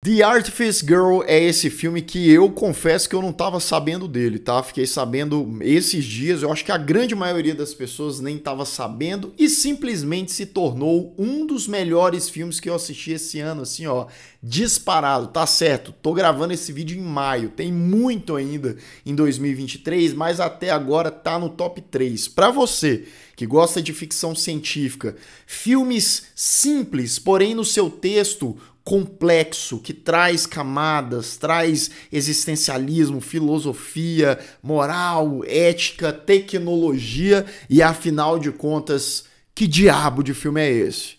The Artifice Girl é esse filme que eu confesso que eu não tava sabendo dele, tá? Fiquei sabendo esses dias, eu acho que a grande maioria das pessoas nem tava sabendo e simplesmente se tornou um dos melhores filmes que eu assisti esse ano, assim, ó, disparado, tá certo? Tô gravando esse vídeo em maio, tem muito ainda em 2023, mas até agora tá no top 3. Pra você que gosta de ficção científica, filmes simples, porém no seu texto complexo, que traz camadas, traz existencialismo, filosofia, moral, ética, tecnologia e, afinal de contas, que diabo de filme é esse?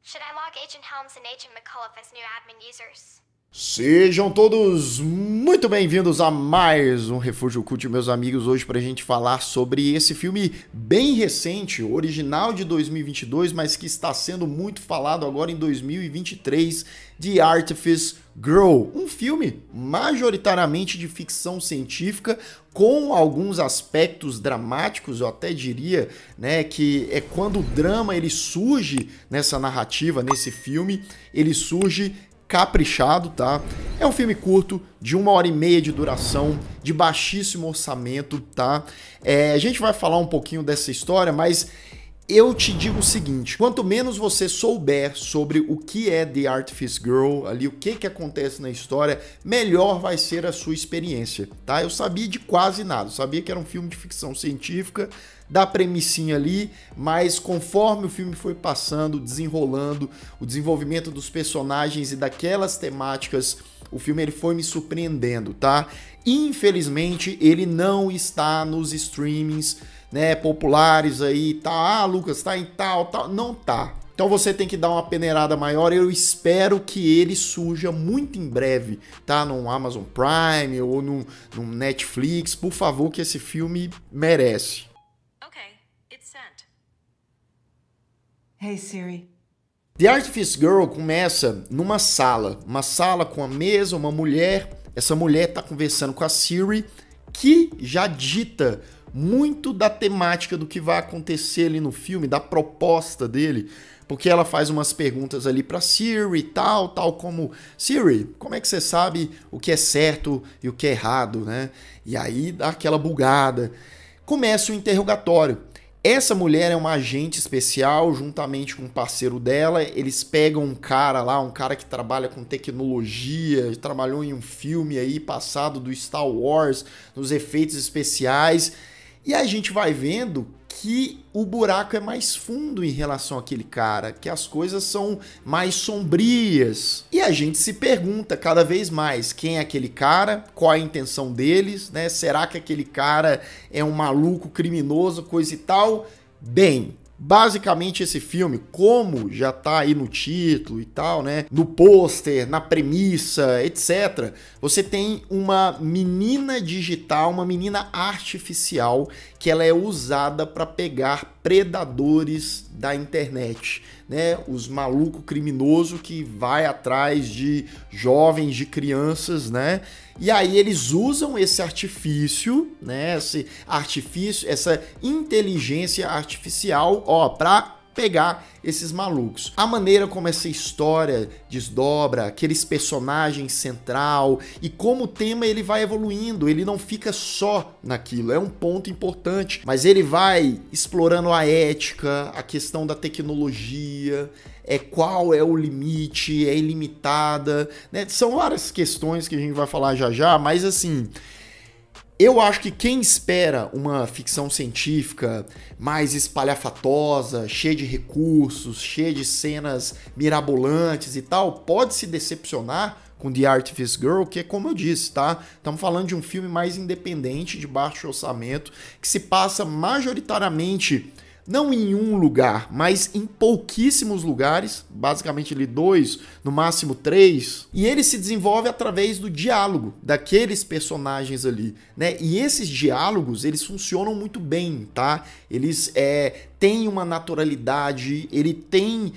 Should I log Agent Helms and Agent McCullough as new admin users? Sejam todos muito bem-vindos a mais um Refúgio Cult, meus amigos, hoje para a gente falar sobre esse filme bem recente, original de 2022, mas que está sendo muito falado agora em 2023, The Artifice Girl, um filme majoritariamente de ficção científica, com alguns aspectos dramáticos, eu até diria, né, que é quando o drama ele surge nessa narrativa, nesse filme, ele surge caprichado, tá? É um filme curto, de 1h30 de duração, de baixíssimo orçamento, tá? A gente vai falar um pouquinho dessa história, mas eu te digo o seguinte, quanto menos você souber sobre o que é The Artifice Girl, ali, o que acontece na história, melhor vai ser a sua experiência, tá? Eu sabia de quase nada, eu sabia que era um filme de ficção científica, da premissinha ali, mas conforme o filme foi passando, desenrolando, o desenvolvimento dos personagens e daquelas temáticas, o filme ele foi me surpreendendo, tá? Infelizmente, ele não está nos streamings, né, populares aí, tá? Ah, Lucas, tá em tal, não tá. Então você tem que dar uma peneirada maior, eu espero que ele surja muito em breve, tá? No Amazon Prime ou no Netflix, por favor, que esse filme merece. Hey Siri. The Artifice Girl começa numa sala, uma sala com a mesa, uma mulher. Essa mulher tá conversando com a Siri, que já dita muito da temática do que vai acontecer ali no filme, da proposta dele, porque ela faz umas perguntas ali pra Siri e tal como: Siri, como é que você sabe o que é certo e o que é errado, né? E aí dá aquela bugada. Começa o interrogatório. Essa mulher é uma agente especial, juntamente com um parceiro dela. Eles pegam um cara lá, um cara que trabalha com tecnologia, trabalhou em um filme aí passado do Star Wars, nos efeitos especiais. E a gente vai vendo que o buraco é mais fundo em relação àquele cara, que as coisas são mais sombrias. E a gente se pergunta cada vez mais quem é aquele cara, qual a intenção deles, né? Será que aquele cara é um maluco criminoso, coisa e tal? Bem, basicamente esse filme, como já tá aí no título e tal, né, no pôster, na premissa, etc, você tem uma menina digital, uma menina artificial, que ela é usada para pegar predadores da internet, né, os malucos criminosos que vai atrás de jovens, de crianças, né, e aí eles usam esse artifício, né, essa inteligência artificial, ó, para pegar esses malucos. A maneira como essa história desdobra, aqueles personagens central e como o tema ele vai evoluindo, ele não fica só naquilo, é um ponto importante, mas ele vai explorando a ética, a questão da tecnologia, qual é o limite, é ilimitada, né? São várias questões que a gente vai falar já, mas assim, eu acho que quem espera uma ficção científica mais espalhafatosa, cheia de recursos, cheia de cenas mirabolantes e tal, pode se decepcionar com The Artifice Girl, que é como eu disse, tá? Estamos falando de um filme mais independente, de baixo orçamento, que se passa majoritariamente não em um lugar, mas em pouquíssimos lugares, basicamente ali 2, no máximo 3, e ele se desenvolve através do diálogo daqueles personagens ali, né? E esses diálogos, eles funcionam muito bem, tá? Eles têm uma naturalidade, ele tem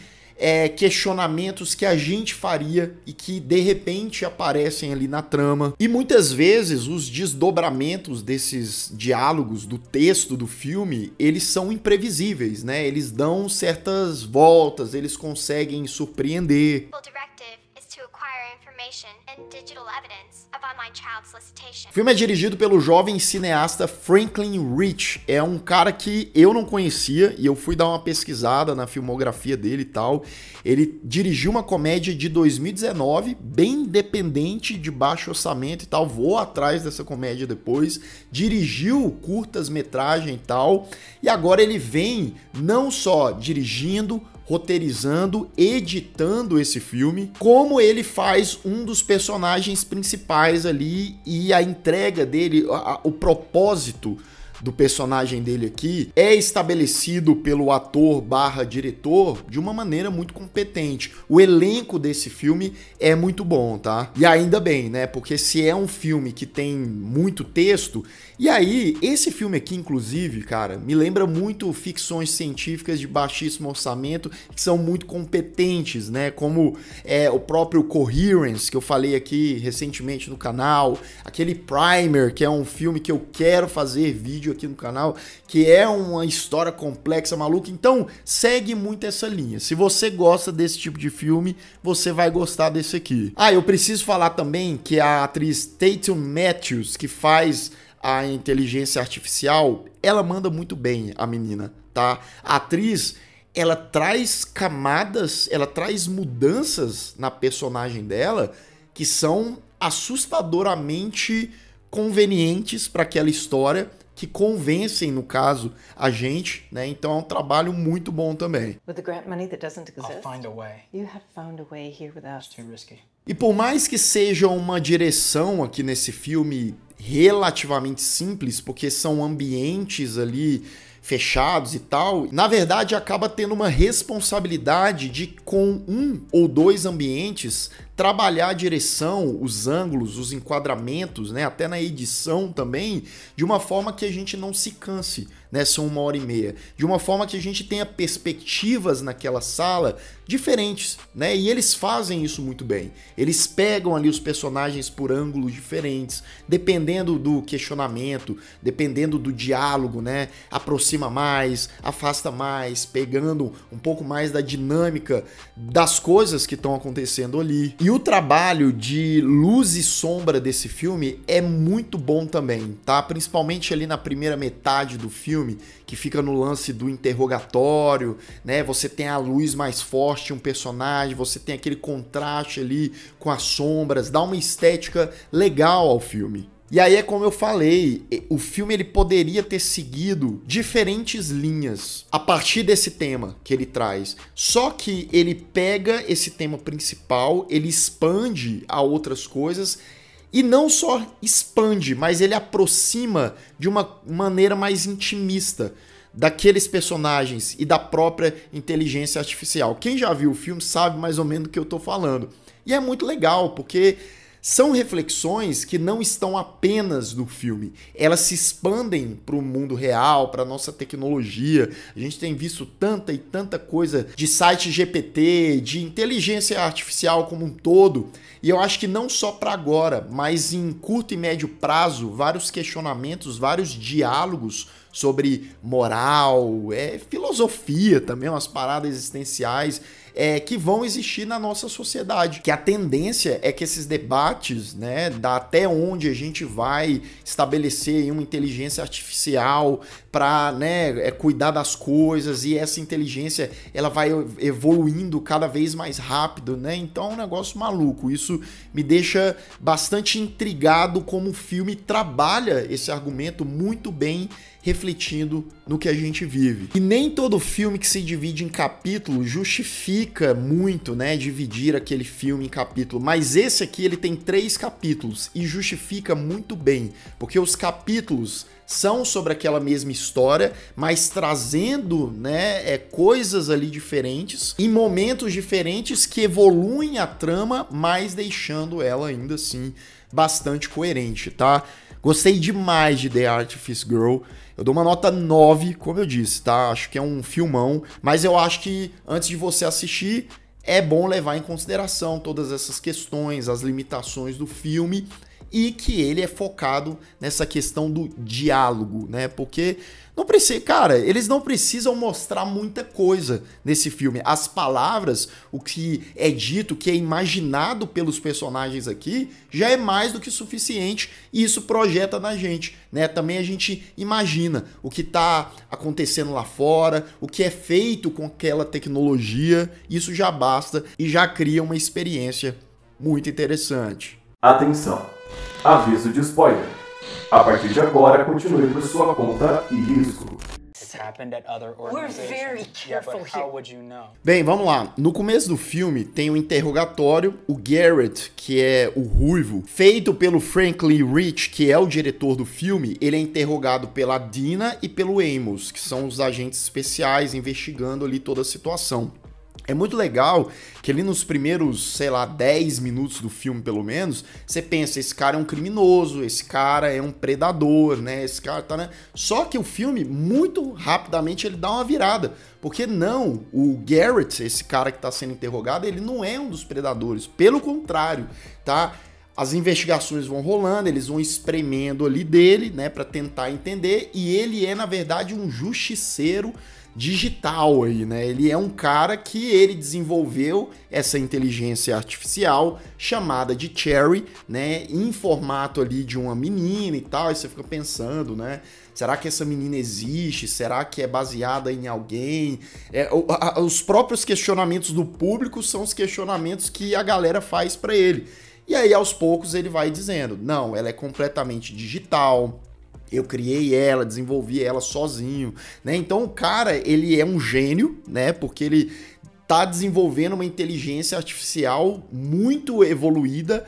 questionamentos que a gente faria e que de repente aparecem ali na trama. E muitas vezes os desdobramentos desses diálogos do texto do filme, eles são imprevisíveis, né? Eles dão certas voltas, eles conseguem surpreender. The directive is to acquire information and digital evidence of online child solicitation. O filme é dirigido pelo jovem cineasta Franklin Rich. É um cara que eu não conhecia e eu fui dar uma pesquisada na filmografia dele e tal. Ele dirigiu uma comédia de 2019, bem independente, de baixo orçamento e tal. Vou atrás dessa comédia depois. Dirigiu curtas-metragem e tal. E agora ele vem não só dirigindo, roteirizando, editando esse filme, como ele faz um dos personagens principais ali e a entrega dele, o propósito do personagem dele aqui é estabelecido pelo ator / diretor de uma maneira muito competente. O elenco desse filme é muito bom, tá? E ainda bem, né? Porque se é um filme que tem muito texto, e aí, esse filme aqui, inclusive, cara, me lembra muito ficções científicas de baixíssimo orçamento, que são muito competentes, né? Como o próprio Coherence, que eu falei aqui recentemente no canal, aquele Primer, que é um filme que eu quero fazer vídeo aqui no canal, que é uma história complexa, maluca. Então, segue muito essa linha. Se você gosta desse tipo de filme, você vai gostar desse aqui. Ah, eu preciso falar também que a atriz Tatum Matthews, que faz a inteligência artificial, ela manda muito bem, a menina, tá? A atriz, ela traz camadas, ela traz mudanças na personagem dela que são assustadoramente convenientes para aquela história, que convencem, no caso, a gente, né? Então é um trabalho muito bom também. With the grant money that doesn't exist, I'll find a way. you have found a way here with us. It's too risky. E por mais que seja uma direção aqui nesse filme relativamente simples, porque são ambientes ali fechados e tal, na verdade acaba tendo uma responsabilidade de, com 1 ou 2 ambientes, trabalhar a direção, os ângulos, os enquadramentos, né, até na edição também, de uma forma que a gente não se canse, né, são 1h30, de uma forma que a gente tenha perspectivas naquela sala diferentes, né, e eles fazem isso muito bem. Eles pegam ali os personagens por ângulos diferentes, dependendo do questionamento, dependendo do diálogo, né, aproxima mais, afasta mais, pegando um pouco mais da dinâmica das coisas que estão acontecendo ali. E o trabalho de luz e sombra desse filme é muito bom também, tá? Principalmente ali na primeira metade do filme, que fica no lance do interrogatório, né? Você tem a luz mais forte, um personagem, você tem aquele contraste ali com as sombras, dá uma estética legal ao filme. E aí é como eu falei, o filme ele poderia ter seguido diferentes linhas a partir desse tema que ele traz. Só que ele pega esse tema principal, ele expande a outras coisas e não só expande, mas ele aproxima de uma maneira mais intimista daqueles personagens e da própria inteligência artificial. Quem já viu o filme sabe mais ou menos do que eu tô falando. E é muito legal, porque são reflexões que não estão apenas no filme, elas se expandem para o mundo real, para a nossa tecnologia. A gente tem visto tanta e tanta coisa de site GPT, de inteligência artificial como um todo, e eu acho que não só para agora, mas em curto e médio prazo, vários questionamentos, vários diálogos sobre moral, filosofia também, umas paradas existenciais, que vão existir na nossa sociedade. Que a tendência é que esses debates, né, da até onde a gente vai estabelecer uma inteligência artificial para, né, cuidar das coisas, e essa inteligência ela vai evoluindo cada vez mais rápido, né? Então é um negócio maluco. Isso me deixa bastante intrigado como o filme trabalha esse argumento muito bem, refletindo no que a gente vive. E nem todo filme que se divide em capítulos justifica muito, né, dividir aquele filme em capítulo, mas esse aqui ele tem 3 capítulos e justifica muito bem, porque os capítulos são sobre aquela mesma história, mas trazendo, né, coisas ali diferentes, em momentos diferentes que evoluem a trama, mas deixando ela ainda assim bastante coerente, tá? Gostei demais de The Artifice Girl. Eu dou uma nota 9, como eu disse, tá? Acho que é um filmão, mas eu acho que antes de você assistir, é bom levar em consideração todas essas questões, as limitações do filme e que ele é focado nessa questão do diálogo, né? Porque não precisa, cara, eles não precisam mostrar muita coisa nesse filme. As palavras, o que é dito, o que é imaginado pelos personagens aqui, já é mais do que suficiente e isso projeta na gente, né? Também a gente imagina o que tá acontecendo lá fora, o que é feito com aquela tecnologia, isso já basta e já cria uma experiência muito interessante. Atenção! Aviso de spoiler. A partir de agora, continue por sua conta e risco. We're very careful here. Bem, vamos lá. No começo do filme tem um interrogatório. O Garrett, que é o ruivo, feito pelo Franklin Rich, que é o diretor do filme, ele é interrogado pela Dina e pelo Amos, que são os agentes especiais investigando ali toda a situação. É muito legal que ali nos primeiros, sei lá, 10 minutos do filme, pelo menos, você pensa, esse cara é um criminoso, esse cara é um predador, né? Esse cara tá, né? Só que o filme, muito rapidamente, ele dá uma virada. Porque não, o Garrett, esse cara que tá sendo interrogado, ele não é um dos predadores. Pelo contrário, tá? As investigações vão rolando, eles vão espremendo ali dele, né, pra tentar entender. E ele é, na verdade, um justiceiro digital aí, né? Ele é um cara que ele desenvolveu essa inteligência artificial chamada de Cherry, né? Em formato ali de uma menina e tal. Aí você fica pensando, né? Será que essa menina existe? Será que é baseada em alguém? Os próprios questionamentos do público são os questionamentos que a galera faz pra ele. E aí, aos poucos, ele vai dizendo, não, ela é completamente digital, eu criei ela, desenvolvi ela sozinho, né? Então o cara, ele é um gênio, né? Porque ele tá desenvolvendo uma inteligência artificial muito evoluída,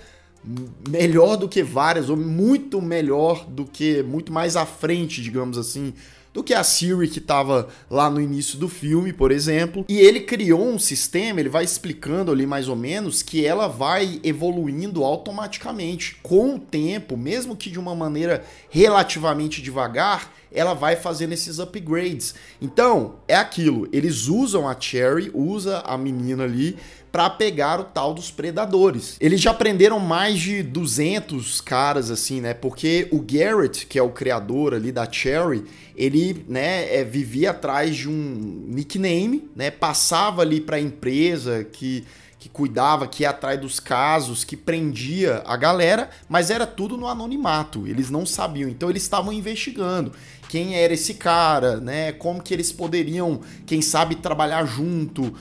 melhor do que várias, ou muito melhor do que, muito mais à frente, digamos assim, do que a Siri que estava lá no início do filme, por exemplo. E ele criou um sistema, ele vai explicando ali mais ou menos, que ela vai evoluindo automaticamente com o tempo, mesmo que de uma maneira relativamente devagar, ela vai fazendo esses upgrades. Então, é aquilo, eles usam a Cherry, usa a menina ali, para pegar o tal dos predadores. Eles já prenderam mais de 200 caras, assim, né? Porque o Garrett, que é o criador ali da Cherry, ele, né, vivia atrás de um nickname, né? Passava ali para a empresa que cuidava, que ia atrás dos casos, que prendia a galera, mas era tudo no anonimato, eles não sabiam, então eles estavam investigando quem era esse cara, né, como que eles poderiam, quem sabe, trabalhar junto,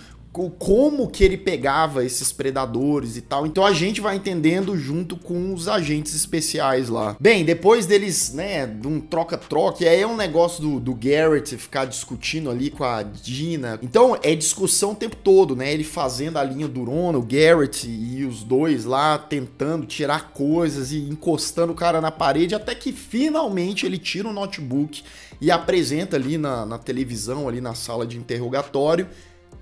como que ele pegava esses predadores e tal. Então a gente vai entendendo junto com os agentes especiais lá. Bem, depois deles, né, de um troca-troca, e aí é um negócio do Garrett ficar discutindo ali com a Dina. Então é discussão o tempo todo, né, ele fazendo a linha durona, o Garrett e os dois lá tentando tirar coisas e encostando o cara na parede, até que finalmente ele tira o notebook e apresenta ali na televisão, ali na sala de interrogatório,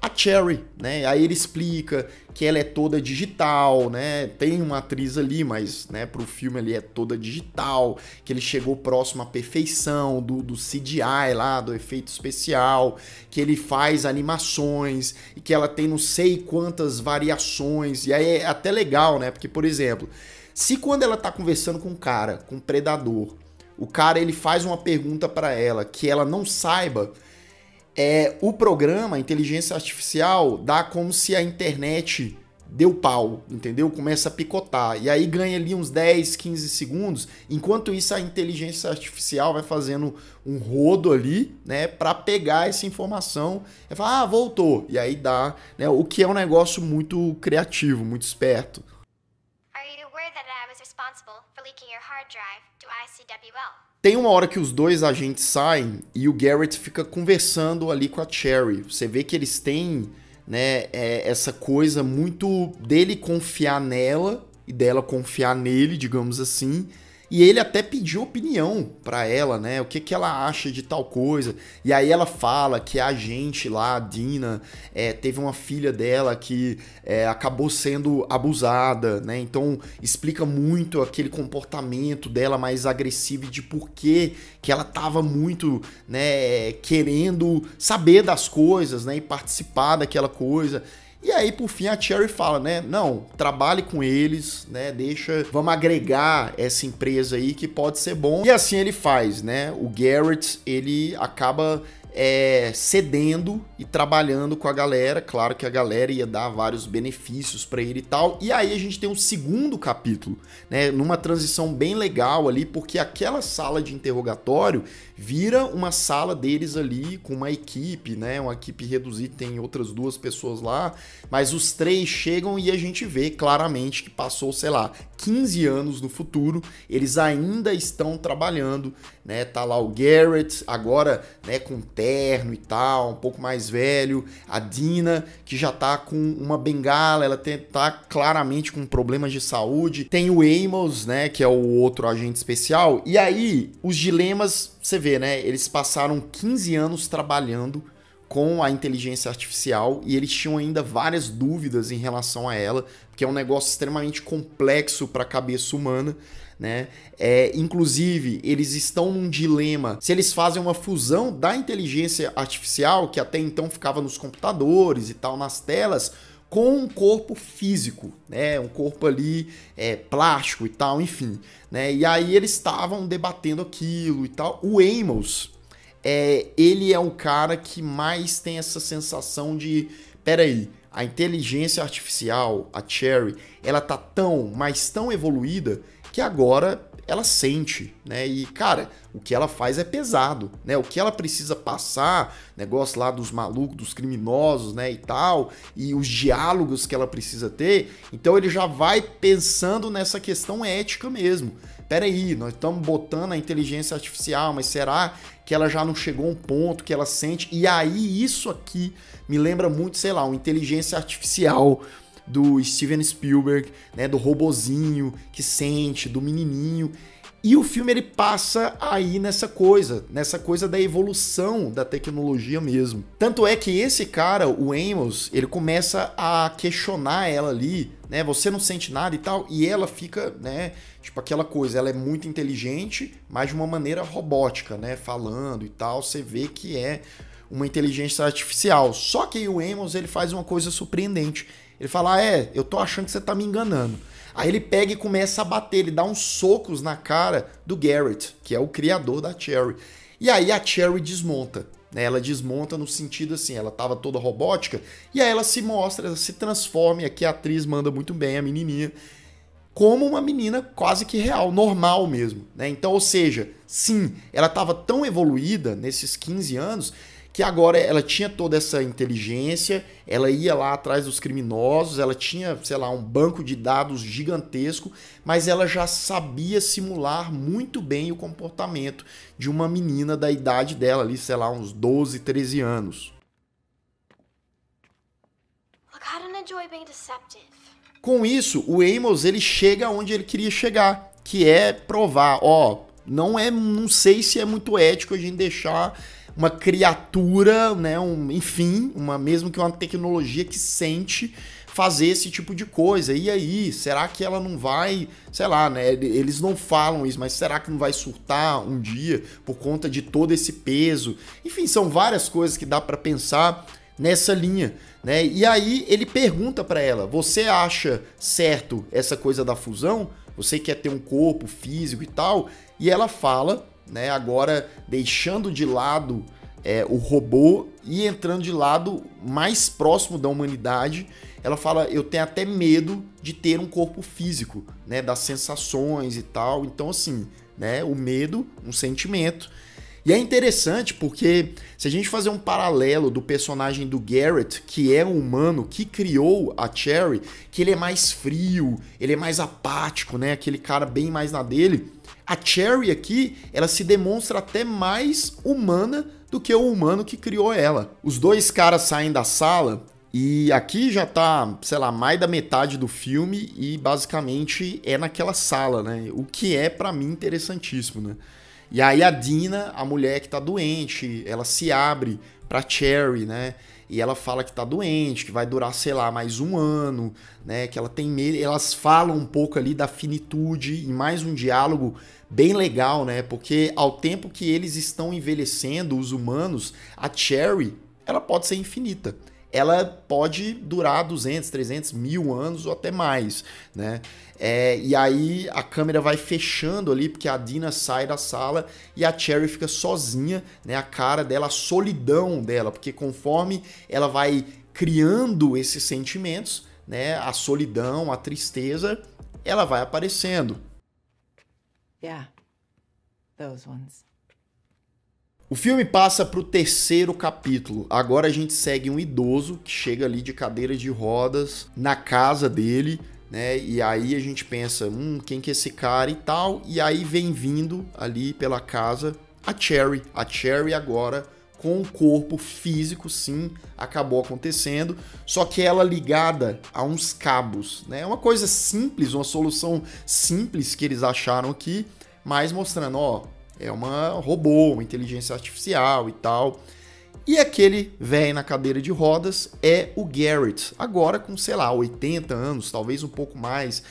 a Cherry, né? Aí ele explica que ela é toda digital, né? Tem uma atriz ali, mas, né, pro filme ali é toda digital, que ele chegou próximo à perfeição do CGI lá, do efeito especial, que ele faz animações e que ela tem não sei quantas variações. E aí é até legal, né? Porque, por exemplo, se quando ela tá conversando com um cara, com um predador, o cara ele faz uma pergunta para ela que ela não saiba, o programa, a inteligência artificial, dá como se a internet deu pau, entendeu? Começa a picotar. E aí ganha ali uns 10, 15 segundos. Enquanto isso, a inteligência artificial vai fazendo um rodo ali, né? Pra pegar essa informação. E fala, voltou. E aí dá, né? O que é um negócio muito criativo, muito esperto. Are you aware that I was responsible for leaking your hard drive to ICWL? Tem uma hora que os dois agentes saem e o Garrett fica conversando ali com a Cherry. Você vê que eles têm, né, essa coisa muito dele confiar nela e dela confiar nele, digamos assim. E ele até pediu opinião pra ela, né? O que que ela acha de tal coisa. E aí ela fala que a agente lá, a Dina, teve uma filha dela que acabou sendo abusada, né? Então explica muito aquele comportamento dela mais agressivo e de por que ela tava muito, né, querendo saber das coisas, né? E participar daquela coisa. E aí, por fim, a Cherry fala, né, não, trabalhe com eles, né, vamos agregar essa empresa aí que pode ser bom. E assim ele faz, né, o Garrett, ele acaba cedendo e trabalhando com a galera. Claro que a galera ia dar vários benefícios pra ele e tal. E aí a gente tem um segundo capítulo, né, numa transição bem legal ali, porque aquela sala de interrogatório vira uma sala deles ali com uma equipe, né, uma equipe reduzida, tem outras 2 pessoas lá, mas os 3 chegam e a gente vê claramente que passou, sei lá, 15 anos no futuro, eles ainda estão trabalhando, né, tá lá o Garrett, agora, né, com terno e tal, um pouco mais velho, a Dina, que já tá com uma bengala, ela tá claramente com problemas de saúde, tem o Amos, né, que é o outro agente especial, e aí, os dilemas, você vê, né, eles passaram 15 anos trabalhando com a inteligência artificial e eles tinham ainda várias dúvidas em relação a ela, porque é um negócio extremamente complexo para a cabeça humana, né? Inclusive, eles estão num dilema se eles fazem uma fusão da inteligência artificial, que até então ficava nos computadores e tal, nas telas, com um corpo físico, né? Um corpo ali plástico e tal, enfim, né? E aí eles estavam debatendo aquilo e tal. O Amos, ele é o cara que mais tem essa sensação de, peraí, a inteligência artificial, a Cherry, ela tá tão evoluída que agora ela sente, né? E, cara, o que ela faz é pesado, né? O que ela precisa passar, negócio lá dos malucos, dos criminosos, né, e tal, e os diálogos que ela precisa ter, então ele já vai pensando nessa questão ética mesmo. Peraí, nós estamos botando a inteligência artificial, mas será que ela já não chegou a um ponto que ela sente? E aí isso aqui me lembra muito, sei lá, uma inteligência artificial do Steven Spielberg, né, do robozinho que sente, do menininho. E o filme ele passa aí nessa coisa da evolução da tecnologia mesmo. Tanto é que esse cara, o Amos, ele começa a questionar ela ali, né, você não sente nada e tal, e ela fica, né, tipo aquela coisa, ela é muito inteligente, mas de uma maneira robótica, né, falando e tal, você vê que é uma inteligência artificial. Só que o Amos, ele faz uma coisa surpreendente. Ele fala, eu tô achando que você tá me enganando. Aí ele pega e começa a bater, ele dá uns socos na cara do Garrett, que é o criador da Cherry. E aí a Cherry desmonta, né? Ela desmonta no sentido assim, ela tava toda robótica, e aí ela se mostra, ela se transforma, e aqui a atriz manda muito bem, a menininha, como uma menina quase que real, normal mesmo, né? Então, ou seja, sim, ela tava tão evoluída nesses 15 anos, que agora ela tinha toda essa inteligência, ela ia lá atrás dos criminosos, ela tinha, sei lá, um banco de dados gigantesco, mas ela já sabia simular muito bem o comportamento de uma menina da idade dela ali, sei lá, uns 12, 13 anos. Look, I don't enjoy being deceptive. Com isso, o Amos, ele chega onde ele queria chegar, que é provar, não sei se é muito ético a gente deixar uma criatura, né, enfim, mesmo que uma tecnologia que sente fazer esse tipo de coisa. E aí, será que ela não vai, sei lá, né, eles não falam isso, mas será que não vai surtar um dia por conta de todo esse peso? Enfim, são várias coisas que dá pra pensar nessa linha, né? E aí ele pergunta pra ela, você acha certo essa coisa da fusão? Você quer ter um corpo físico e tal? E ela fala, né, agora deixando de lado o robô e entrando de lado mais próximo da humanidade, ela fala, eu tenho até medo de ter um corpo físico, né, das sensações e tal. Então assim, né, o medo, um sentimento. E é interessante porque se a gente fazer um paralelo do personagem do Garrett, que é um humano que criou a Cherry, que ele é mais frio, ele é mais apático, né, aquele cara bem mais na dele, a Cherry aqui, ela se demonstra até mais humana do que o humano que criou ela. Os dois caras saem da sala E aqui já tá, sei lá, mais da metade do filme e basicamente é naquela sala, né? O que é pra mim interessantíssimo, né? E aí a Dina, a mulher que tá doente, ela se abre pra Cherry, né? E ela fala que tá doente, que vai durar, sei lá, mais 1 ano, né? Que ela tem medo. Elas falam um pouco ali da finitude e mais um diálogo bem legal, né? Porque ao tempo que eles estão envelhecendo, os humanos, a Cherry, ela pode ser infinita. Ela pode durar 200, 300, 1000 anos ou até mais, né? E aí a câmera vai fechando ali, porque a Dina sai da sala e a Cherry fica sozinha, né? A cara dela, a solidão dela, porque conforme ela vai criando esses sentimentos, né? A solidão, a tristeza, ela vai aparecendo. Yeah, those ones. O filme passa para o 3º capítulo. Agora a gente segue um idoso que chega ali de cadeira de rodas na casa dele, né? E aí a gente pensa, quem que é esse cara e tal. E aí vem vindo ali pela casa a Cherry. A Cherry agora com o corpo físico, sim, acabou acontecendo. Só que ela ligada a uns cabos, né? É uma coisa simples, uma solução simples que eles acharam aqui, mas mostrando, ó, é uma robô, uma inteligência artificial e tal. E aquele velho na cadeira de rodas é o Garrett, agora com, sei lá, 80 anos, talvez um pouco mais.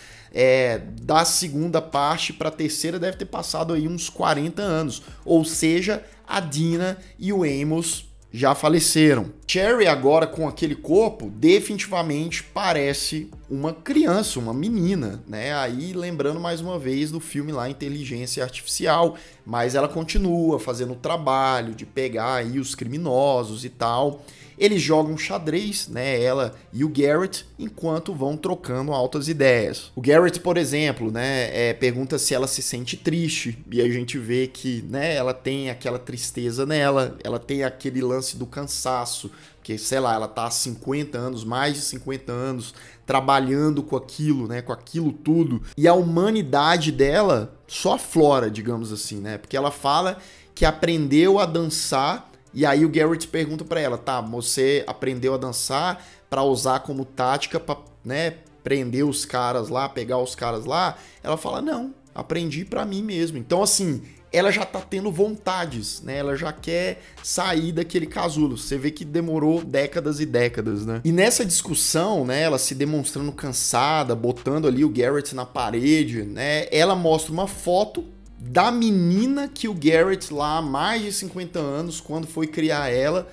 Da segunda parte para a terceira deve ter passado aí uns 40 anos. Ou seja, a Dina e o Amos já faleceram. Cherry agora com aquele corpo definitivamente parece uma criança, uma menina, né? Aí lembrando mais uma vez do filme lá Inteligência Artificial, mas ela continua fazendo o trabalho de pegar aí os criminosos e tal. Eles jogam xadrez, né, ela e o Garrett, enquanto vão trocando altas ideias. O Garrett, por exemplo, né, pergunta se ela se sente triste, e a gente vê que, né, ela tem aquela tristeza nela, ela tem aquele lance do cansaço, que, sei lá, ela tá há 50 anos, mais de 50 anos, trabalhando com aquilo, né, com aquilo tudo, e a humanidade dela só aflora, digamos assim, né, porque ela fala que aprendeu a dançar. E aí o Garrett pergunta pra ela, tá, você aprendeu a dançar pra usar como tática pra, né, prender os caras lá, pegar os caras lá? Ela fala, não, aprendi pra mim mesmo. Então, assim, ela já tá tendo vontades, né? Ela já quer sair daquele casulo. Você vê que demorou décadas e décadas, né? E nessa discussão, né, ela se demonstrando cansada, botando ali o Garrett na parede, né? Ela mostra uma foto da menina que o Garrett lá há mais de 50 anos, quando foi criar ela,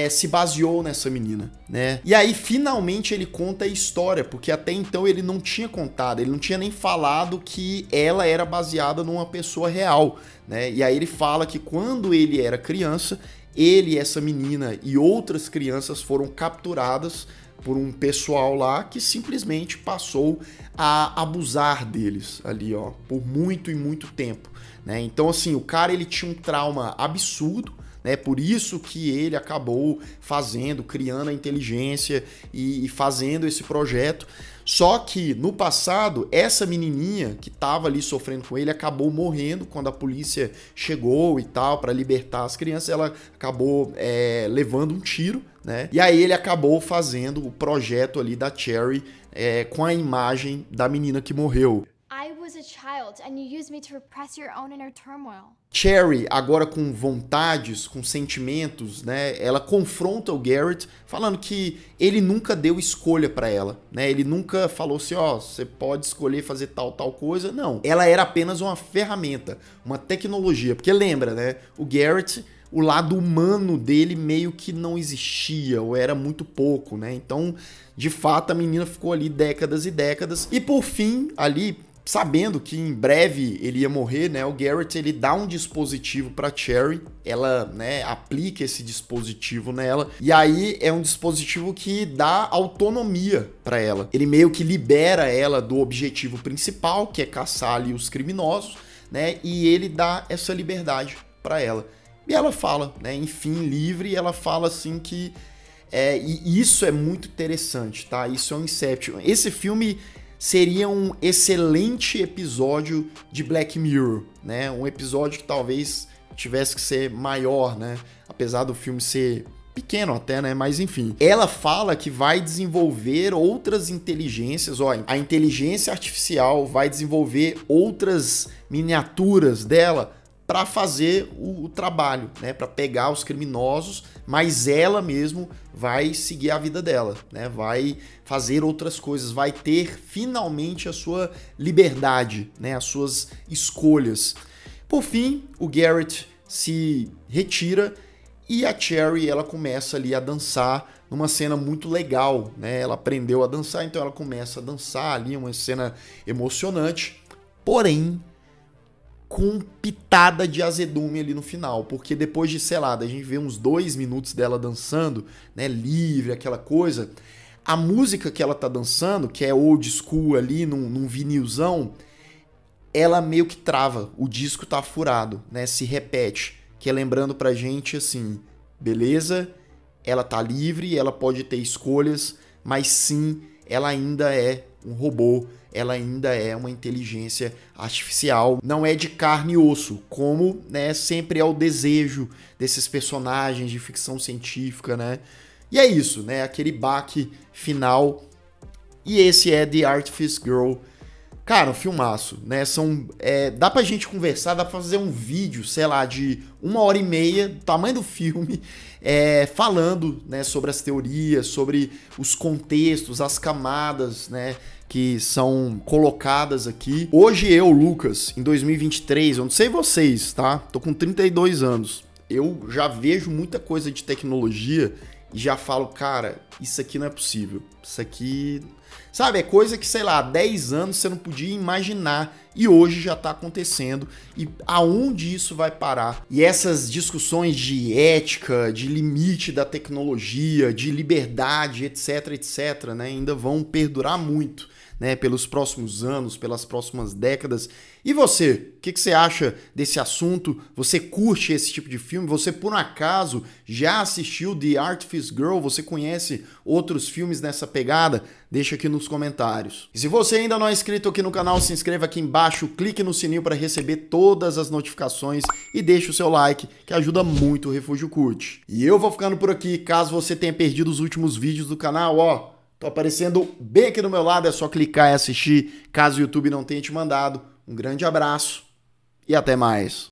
se baseou nessa menina, né? E aí finalmente ele conta a história, porque até então ele não tinha contado, ele não tinha nem falado que ela era baseada numa pessoa real, né? E aí ele fala que quando ele era criança, ele, essa menina e outras crianças foram capturadas por um pessoal lá que simplesmente passou a abusar deles ali, ó, por muito e muito tempo, né? Então, assim, o cara, ele tinha um trauma absurdo, né? Por isso que ele acabou criando a inteligência e fazendo esse projeto. Só que no passado, essa menininha que tava ali sofrendo com ele acabou morrendo quando a polícia chegou e tal para libertar as crianças. Ela acabou levando um tiro, né? E aí ele acabou fazendo o projeto ali da Cherry com a imagem da menina que morreu. I was a child, and you used me to repress your own inner turmoil. Cherry, agora com vontades, com sentimentos, né? Ela confronta o Garrett, falando que ele nunca deu escolha pra ela, né? Ele nunca falou assim, ó, você pode escolher fazer tal coisa. Não, ela era apenas uma ferramenta, uma tecnologia. Porque lembra, né? O Garrett, o lado humano dele meio que não existia, ou era muito pouco, né? Então, de fato, a menina ficou ali décadas e décadas. E por fim, ali, sabendo que em breve ele ia morrer, né, o Garrett, ele dá um dispositivo para Cherry, ela, né, aplica esse dispositivo nela, e aí é um dispositivo que dá autonomia para ela. Ele meio que libera ela do objetivo principal, que é caçar ali os criminosos, né, e ele dá essa liberdade para ela. E ela fala, né, enfim, livre, e ela fala assim que e isso é muito interessante, tá? Isso é um Inception. Esse filme seria um excelente episódio de Black Mirror, né? Um episódio que talvez tivesse que ser maior, né? Apesar do filme ser pequeno até, né? Mas enfim. Ela fala que vai desenvolver outras inteligências. Ó, a inteligência artificial vai desenvolver outras miniaturas dela para fazer o trabalho, né? Para pegar os criminosos, mas ela mesmo vai seguir a vida dela, né? Vai fazer outras coisas, vai ter finalmente a sua liberdade, né? As suas escolhas. Por fim, o Garrett se retira e a Cherry, ela começa ali a dançar numa cena muito legal, né? Ela aprendeu a dançar, então ela começa a dançar ali, uma cena emocionante, porém com pitada de azedume ali no final, porque depois de, sei lá, da gente ver uns 2 minutos dela dançando, né, livre, aquela coisa, a música que ela tá dançando, que é old school ali, num vinilzão, ela meio que trava, o disco tá furado, né, se repete, que é lembrando pra gente assim, beleza, ela tá livre, ela pode ter escolhas, mas sim, ela ainda é um robô, ela ainda é uma inteligência artificial, não é de carne e osso, como, né, sempre é o desejo desses personagens de ficção científica, né? E é isso, né? Aquele baque final. E esse é The Artifice Girl. Cara, um filmaço, né? Dá pra gente conversar, dá pra fazer um vídeo, sei lá, de 1h30, tamanho do filme, falando, né, sobre as teorias, sobre os contextos, as camadas, né, que são colocadas aqui. Hoje eu, Lucas, em 2023, eu não sei vocês, tá? Tô com 32 anos. Eu já vejo muita coisa de tecnologia e já falo, cara, isso aqui não é possível. Isso aqui... Sabe, é coisa que, sei lá, há 10 anos você não podia imaginar e hoje já tá acontecendo. E aonde isso vai parar? E essas discussões de ética, de limite da tecnologia, de liberdade, etc, etc, né, ainda vão perdurar muito, né, pelos próximos anos, pelas próximas décadas. E você? O que você acha desse assunto? Você curte esse tipo de filme? Você, por um acaso, já assistiu The Artifice Girl? Você conhece outros filmes nessa pegada? Deixa aqui nos comentários. E se você ainda não é inscrito aqui no canal, se inscreva aqui embaixo, clique no sininho para receber todas as notificações e deixe o seu like, que ajuda muito o Refúgio Cult. E eu vou ficando por aqui. Caso você tenha perdido os últimos vídeos do canal, ó, tô aparecendo bem aqui do meu lado, é só clicar e assistir, caso o YouTube não tenha te mandado. Um grande abraço e até mais.